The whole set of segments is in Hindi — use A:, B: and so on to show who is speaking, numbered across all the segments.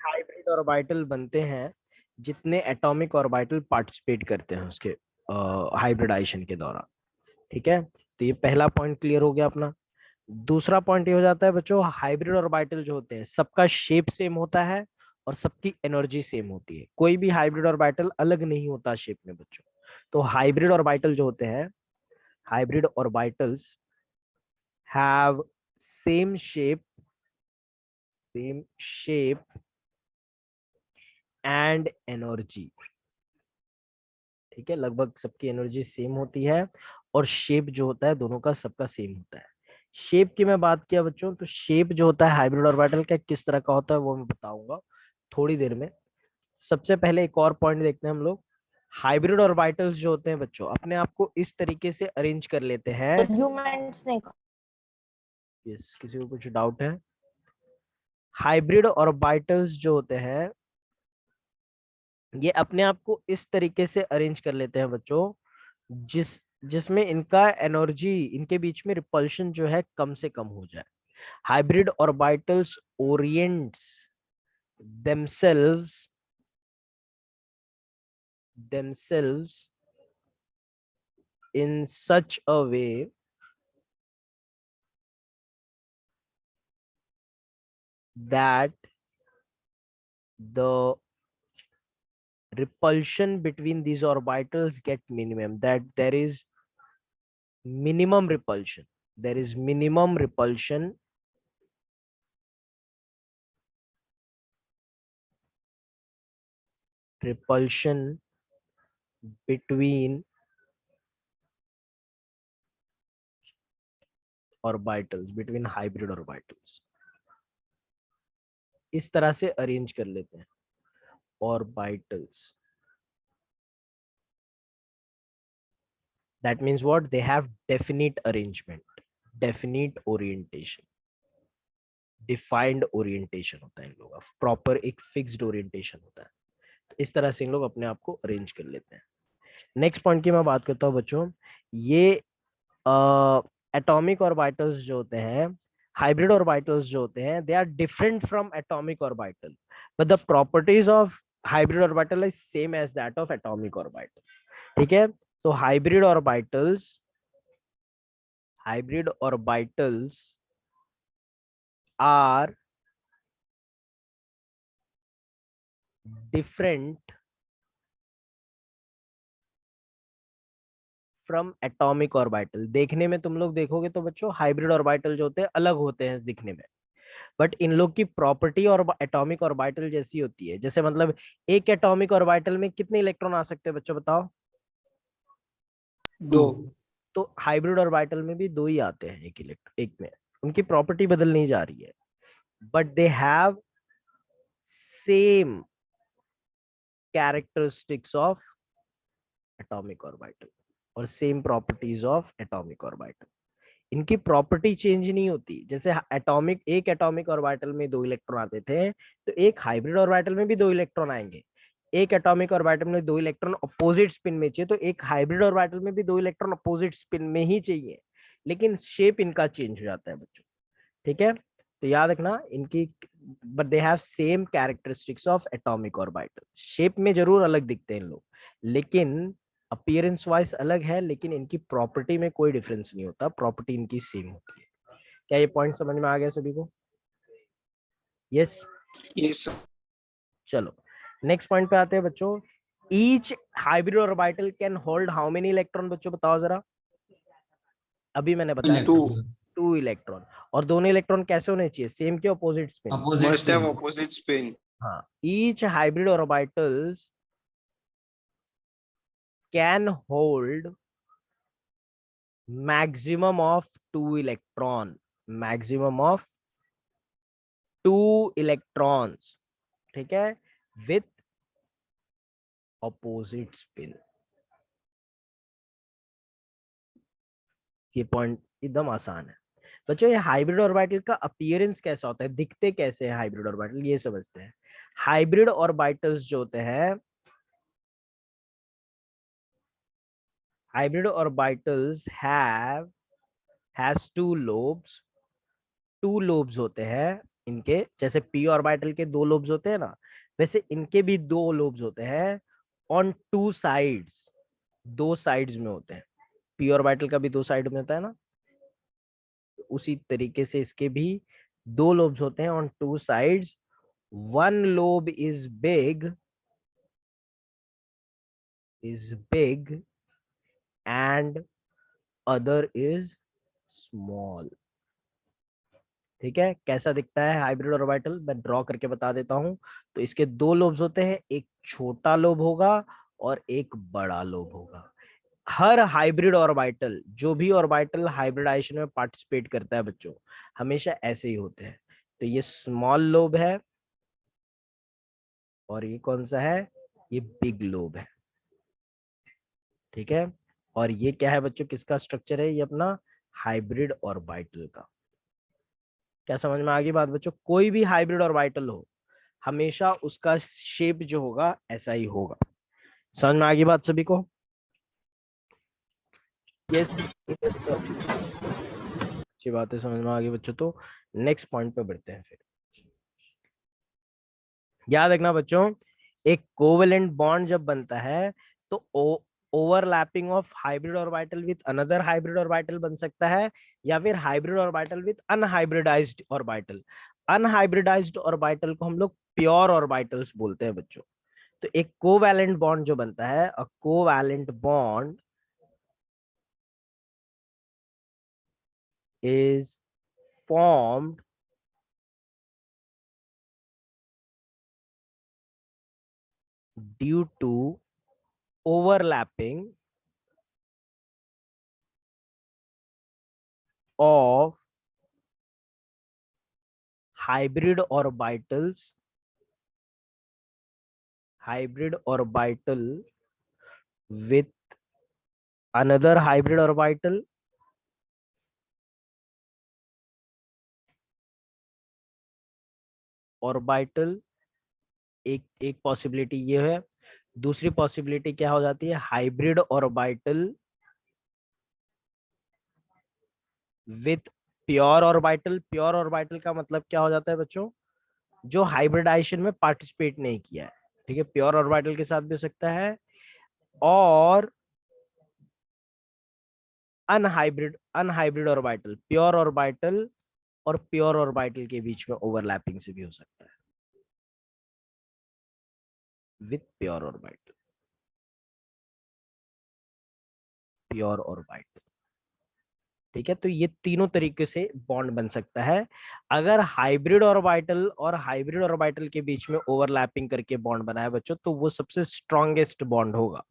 A: हाइब्रिड ऑर्बिटल बनते हैं जितने एटॉमिक ऑर्बिटल पार्टिसिपेट करते हैं उसके हाइब्रिडाइजेशन के दौरान। ठीक है, तो ये पहला पॉइंट क्लियर हो गया अपना। दूसरा पॉइंट ये हो जाता है बच्चों, हाइब्रिड ऑर्बिटल जो होते हैं सबका शेप सेम होता है और सबकी एनर्जी सेम होती है। कोई भी हाइब्रिड ऑर्बिटल अलग नहीं होता शेप में बच्चों। तो हाइब्रिड ऑर्बिटल जो होते हैं, hybrid orbitals have same shape, same shape and energy. ठीक है, लगभग सबकी एनर्जी सेम होती है और शेप जो होता है दोनों का सबका सेम होता है। शेप की मैं बात किया बच्चों, तो शेप जो होता है हाइब्रिड ऑर्बिटल का किस तरह का होता है वो मैं बताऊंगा थोड़ी देर में। सबसे पहले एक और पॉइंट देखते हैं हम लोग। हाइब्रिड ऑर्बिटल्स जो होते हैं बच्चों अपने आप को इस तरीके से अरेंज कर लेते हैं।
B: ह्यूमंस ने
A: यस, किसी को कुछ डाउट है? हाइब्रिड ऑर्बिटल्स जो होते हैं ये अपने आप को इस तरीके से अरेंज कर लेते हैं बच्चों, जिसमें इनका एनर्जी, इनके बीच में रिपल्शन जो है कम से कम हो जाए। Hybrid orbitals orients themselves themselves in such a way that the repulsion between these orbitals get minimum, that there is minimum repulsion, there is minimum repulsion between orbitals, between hybrid orbitals। इस तरह से अरेंज कर लेते हैं orbitals। That means what? They have definite arrangement, definite orientation, defined orientation होता है इन लोगों का, प्रॉपर एक फिक्स्ड ओरिएंटेशन होता है। तो इस तरह से इन लोग अपने आप को अरेंज कर लेते हैं। नेक्स्ट पॉइंट की मैं बात करता हूँ बच्चों, ये एटॉमिक ऑर्बिटल्स जो होते हैं, हाइब्रिड ऑर्बिटल्स जो होते हैं, they are different from atomic orbital, but the properties of hybrid orbital is same as that of atomic orbital. ठीक है, तो hybrid orbitals are different from atomic orbital. देखने में तुम लोग देखोगे तो बच्चों हाइब्रिड ऑर्बिटल जो होते हैं अलग होते हैं दिखने में, बट इन लोग की प्रॉपर्टी और एटॉमिक ऑर्बिटल जैसी होती है। जैसे मतलब एक एटॉमिक ऑर्बिटल में कितने इलेक्ट्रॉन आ सकते हैं बच्चों बताओ?
C: दो।
A: तो हाइब्रिड ऑर्बिटल में भी दो ही आते हैं, एक में। उनकी प्रॉपर्टी बदल नहीं जा रही है, but they have same characteristics of atomic orbital और same properties of atomic orbital. इनकी प्रॉपर्टी चेंज नहीं होती। जैसे एक एटॉमिक ऑर्बिटल में दो इलेक्ट्रॉन आते थे, तो एक हाइब्रिड ऑर्बिटल में भी दो इलेक्ट्रॉन आएंगे। एक एटॉमिक ऑर्बिटल में दो इलेक्ट्रॉन अपोजिट स्पिन में चाहिए, तो एक हाइब्रिड ऑर्बिटल में भी दो इलेक्ट्रॉन अपोजिट स्पिन में ही चाहिए, लेकिन शेप इनका चेंज हो जाता है बच्चों। ठीक है, तो याद रखना इनकी, but they have same characteristics of atomic orbital. Shape में जरूर अलग दिखते हैं इन लोग, लेकिन अपीयरेंस वाइज अलग है, लेकिन इनकी प्रॉपर्टी में कोई डिफरेंस नहीं होता, प्रॉपर्टी इनकी सेम होती है। क्या ये पॉइंट समझ में आ गया सभी को? यस।
C: यस।
A: चलो नेक्स्ट पॉइंट पे आते हैं बच्चों। Each hybrid orbital can hold how many electron बच्चों बताओ जरा? अभी मैंने बताया
C: टू।
A: Two electron. और दोनों इलेक्ट्रॉन कैसे होने चाहिए? सेम के opposite spin.
D: Opposite
C: must have
D: spin.
C: Opposite spin.
A: हाँ, each hybrid orbitals can hold maximum of two electron, maximum of two electrons. ठीक है, विथ ऑपोजिट स्पिन। ये पॉइंट एकदम आसान है बच्चों। ये हाइब्रिड ऑर्बिटल का अपीयरेंस कैसा होता है, दिखते कैसे हैं हाइब्रिड ऑर्बिटल, ये समझते हैं। हाइब्रिड ऑर्बिटल्स जो होते हैं, hybrid orbitals has two lobes, two lobes होते हैं इनके जैसे पी ऑर्बिटल के दो लोब्स होते हैं ना, वैसे इनके भी दो लोब्स होते हैं ऑन टू साइड्स, दो साइड्स में होते हैं। पी ऑर्बिटल का भी दो साइड में होता है ना, उसी तरीके से इसके भी दो लोब्स होते हैं on two sides. One lobe is big and other is small. ठीक है, कैसा दिखता है हाइब्रिड ऑर्बिटल, मैं ड्रॉ करके बता देता हूं। तो इसके दो लोब्स होते हैं, एक छोटा लोब होगा और एक बड़ा लोब होगा। हर हाइब्रिड ऑर्बिटल, जो भी ऑर्बिटल हाइब्रिडाइजेशन में पार्टिसिपेट करता है बच्चों, हमेशा ऐसे ही होते हैं। तो ये स्मॉल लोब है और ये कौन सा है, ये बिग लोब है। ठीक है, और ये क्या है बच्चों, किसका स्ट्रक्चर है, ये अपना हाइब्रिड ऑर्बिटल का। क्या समझ में आ गई बात बच्चों, कोई भी हाइब्रिड ऑर्बिटल हो हमेशा उसका शेप जो होगा ऐसा ही होगा। समझ में आ गई बात सभी को? यस यस सर, अच्छी बात है, समझ में आ गई बच्चों। तो नेक्स्ट पॉइंट पे बढ़ते हैं फिर। याद रखना बच्चों, एक कोवेलेंट बॉन्ड जब बनता है तो overlapping of hybrid orbital with another hybrid orbital बन सकता है, या फिर hybrid orbital with unhybridised orbital. Unhybridised orbital को हम लोग प्योर ऑर्बिटल्स बोलते हैं बच्चों। तो एक कोवैलेंट बॉन्ड जो बनता है, a covalent bond is formed due to overlapping of hybrid orbitals with another hybrid orbital। एक एक पॉसिबिलिटी ये है। दूसरी पॉसिबिलिटी क्या हो जाती है, hybrid orbital with pure orbital. Pure orbital का मतलब क्या हो जाता है बच्चों, जो हाइब्रिडाइजेशन में पार्टिसिपेट नहीं किया है। ठीक है, प्योर ऑर्बिटल के साथ भी हो सकता है, और अनहाइब्रिड ऑर्बिटल, प्योर ऑर्बिटल और प्योर ऑर्बिटल के बीच में ओवरलैपिंग से भी हो सकता है with pure orbital, pure orbital. ठीक है, तो ये तीनों तरीके से बॉन्ड बन सकता है। अगर हाइब्रिड ऑर्बिटल और हाइब्रिड ऑर्बिटल के बीच में ओवरलैपिंग करके बॉन्ड बना है बच्चों, तो वो सबसे स्ट्रॉन्गेस्ट बॉन्ड होगा।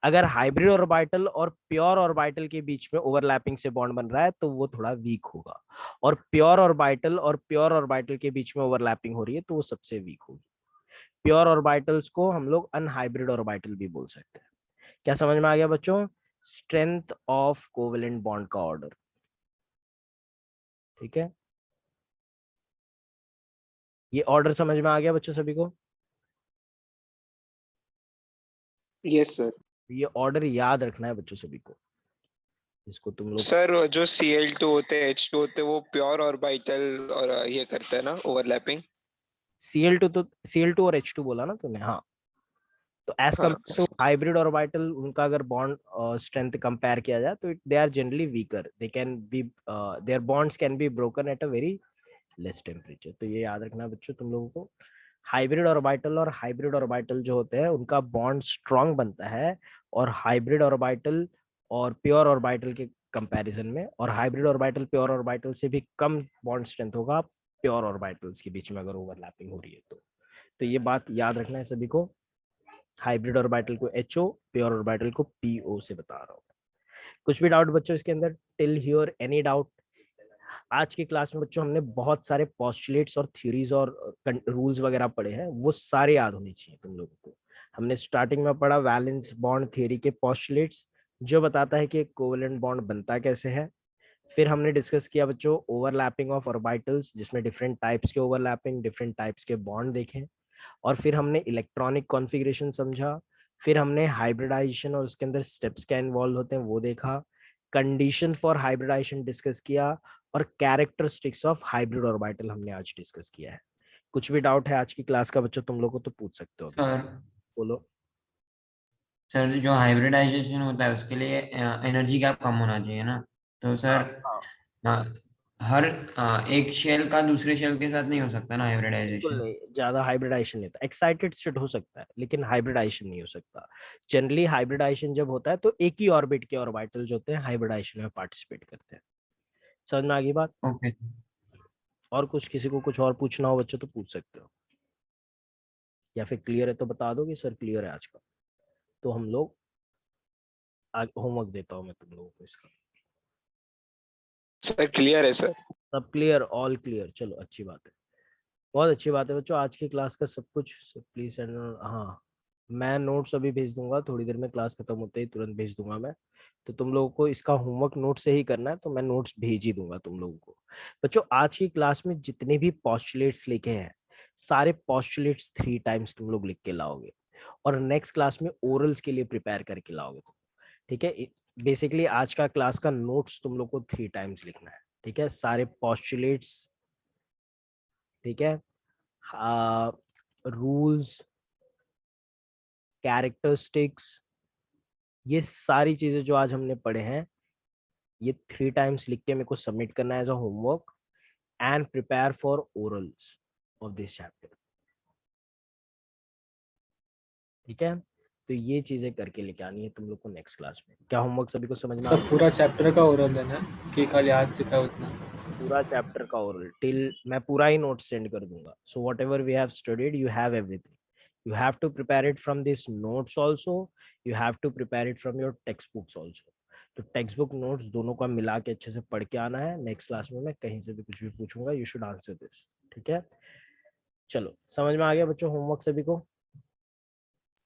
A: अगर हाइब्रिड ऑर्बिटल और प्योर ऑर्बिटल के बीच में ओवरलैपिंग से बॉन्ड बन रहा है तो वो थोड़ा वीक होगा। और प्योर ऑर्बिटल के बीच में ओवरलैपिंग हो रही है तो वो सबसे वीक होगी। प्योर ऑर्बिटल्स को हम लोग अनहाइब्रिड ऑर्बिटल भी बोल सकते हैं। क्या समझ में आ गया बच्चों, स्ट्रेंथ ऑफ कोवेलेंट बॉन्ड का ऑर्डर। ठीक है, ये ऑर्डर समझ में आ गया बच्चों सभी को?
B: Yes sir.
A: ये ऑर्डर याद रखना है बच्चों सभी को, इसको तुम लोग।
B: सर जो Cl2 होते हैं H2 होते हैं वो प्योर ऑर्बिटल और ये करता है ना ओवरलैपिंग।
A: Cl2 तो Cl2 और H2 बोला ना तुमने, हाँ। तो एज
B: हाँ
A: कम्पेयर टू हाइब्रिड ऑर्बिटल, उनका अगर बॉन्ड स्ट्रेंथ कंपेयर किया जाए तो they are generally weaker, they can be there bonds can be broken at a very less temperature. तो ये याद रखना बच्चों तुम लोगों को, हाइब्रिड ऑर्बिटल और हाइब्रिड ऑर्बिटल जो होते हैं उनका बॉन्ड स्ट्रांग बनता है, और हाइब्रिड ऑर्बिटल और प्योर ऑर्बिटल के कंपैरिजन में, और हाइब्रिड ऑर्बिटल प्योर ऑर्बिटल से भी कम बॉन्ड स्ट्रेंथ होगा प्योर ऑर्बिटल्स के बीच में अगर ओवरलैपिंग हो रही है तो ये बात याद रखना है सभी को। हाइब्रिड ऑर्बिटल को HO, प्योर ऑर्बिटल को PO से बता रहा हूँ। कुछ भी डाउट बच्चों इसके अंदर, टिल हियर एनी डाउट? आज की क्लास में बच्चों हमने बहुत सारे पॉस्टुलेट्स और थ्योरीज और रूल्स वगैरह पढ़े हैं, वो सारे याद होने चाहिए तुम लोगों को। हमने स्टार्टिंग में पढ़ा वैलेंस बॉन्ड थ्योरी के पॉस्टुलेट्स, जो बताता है कि एक कोवेलेंट बॉन्ड बनता कैसे है। फिर हमने डिस्कस किया बच्चों ओवरलैपिंग ऑफ ऑर्बिटल्स, जिसमें डिफरेंट टाइप्स के ओवरलैपिंग, डिफरेंट टाइप्स के बॉन्ड देखे। और फिर हमने इलेक्ट्रॉनिक कॉन्फ़िगरेशन समझा। फिर हमने हाइब्रिडाइजेशन और उसके अंदर स्टेप्स क्या इन्वॉल्व होते हैं वो देखा। कंडीशन फॉर हाइब्रिडाइजेशन डिस्कस किया। और कैरेक्टरिस्टिक्स ऑफ हाइब्रिड ऑर्बिटल हमने आज डिस्कस किया है। कुछ भी डाउट है आज की क्लास का बच्चों तुम लोग को तो पूछ सकते हो।
C: सर
A: बोलो।
C: सर जो हाइब्रिडाइजेशन होता है उसके लिए एनर्जी गैप कम होना चाहिए ना, तो सर हर एक शेल का दूसरे शेल के साथ नहीं हो सकता ना
A: बिल्कुल
C: हाइब्रिडाइजेशन।
A: नहीं, ज्यादा हाइब्रिडाइजेशन नहीं होता। एक्साइटेड स्टेट हो सकता है लेकिन हाइब्रिडाइजेशन नहीं हो सकता। जनरली हाइब्रिडाइजेशन जब होता है तो एक ही ऑर्बिट के ऑर्बिटल जो होते हैं हाइब्रिडाइजेशन में पार्टिसिपेट करते हैं। समझ में आ गई बात?
C: ओके।
A: और कुछ किसी को कुछ और पूछना हो बच्चों तो पूछ सकते हो, या फिर क्लियर है तो बता दो कि सर क्लियर है आज का। तो हम लोग होमवर्क देता हूँ मैं तुम लोगों को इसका।
B: सर क्लियर है सर।
A: सब क्लियर, ऑल क्लियर, चलो अच्छी बात है। बहुत अच्छी बात है बच्चों, आज की क्लास का सब कुछ प्लीज सेंड। हाँ, मैं नोट्स अभी भेज दूंगा थोड़ी देर में, क्लास खत्म होते ही तुरंत भेज दूंगा मैं। तो तुम लोगों को इसका होमवर्क नोट से ही करना है, तो मैं नोट्स भेज ही दूंगा तुम लोगों को। बच्चों आज की क्लास में जितने भी पॉस्टुलेट्स लिखे हैं, सारे पॉस्टुलेट्स 3 टाइम्स तुम लोग लिख के लाओगे, और नेक्स्ट क्लास में ओरल्स के लिए प्रिपेयर करके लाओगे तुम। ठीक है, बेसिकली आज का क्लास का नोट्स तुम लोग को 3 टाइम्स लिखना है। ठीक है, सारे पॉस्टुलेट्स, ठीक है, रूल्स, कैरेक्टरिस्टिक्स, ये सारी चीजें जो आज हमने पढ़े हैं, ये 3 टाइम्स लिख के मेरे को सबमिट करना है as a homework and prepare for orals of this chapter. ठीक है, तो ये चीजें करके लेके आनी है तुम लोग को नेक्स्ट क्लास में। क्या होमवर्क सभी को समझ में आ
D: सब
A: गया?
D: पूरा चैप्टर का ओरल है ना, कि खाली आज सीखा उतना?
A: पूरा चैप्टर का ओरल टिल मैं पूरा ही नोट सेंड कर दूंगा। So whatever we have studied you have everything. You have to prepare it from these notes also. You have to prepare it from your textbooks also. तो टेक्स्ट बुक नोट्स दोनों का मिला के अच्छे से पढ़ के आना है। नेक्स्ट क्लास में मैं कहीं से भी कुछ भी पूछूंगा, यू शुड आंसर दिस। ठीक है, चलो समझ में आ गया बच्चों होमवर्क सभी को?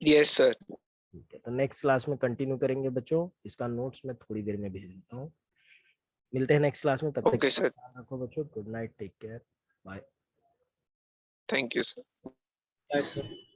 B: Yes sir.
A: ठीक है, तो नेक्स्ट क्लास में कंटिन्यू करेंगे बच्चों। इसका नोट्स मैं थोड़ी देर में भेज देता हूँ। मिलते हैं नेक्स्ट क्लास में, तब तक
B: ओके सर,
A: ध्यान रखो बच्चों। Good night, take care, bye.
B: Thank you sir.
D: ऐसे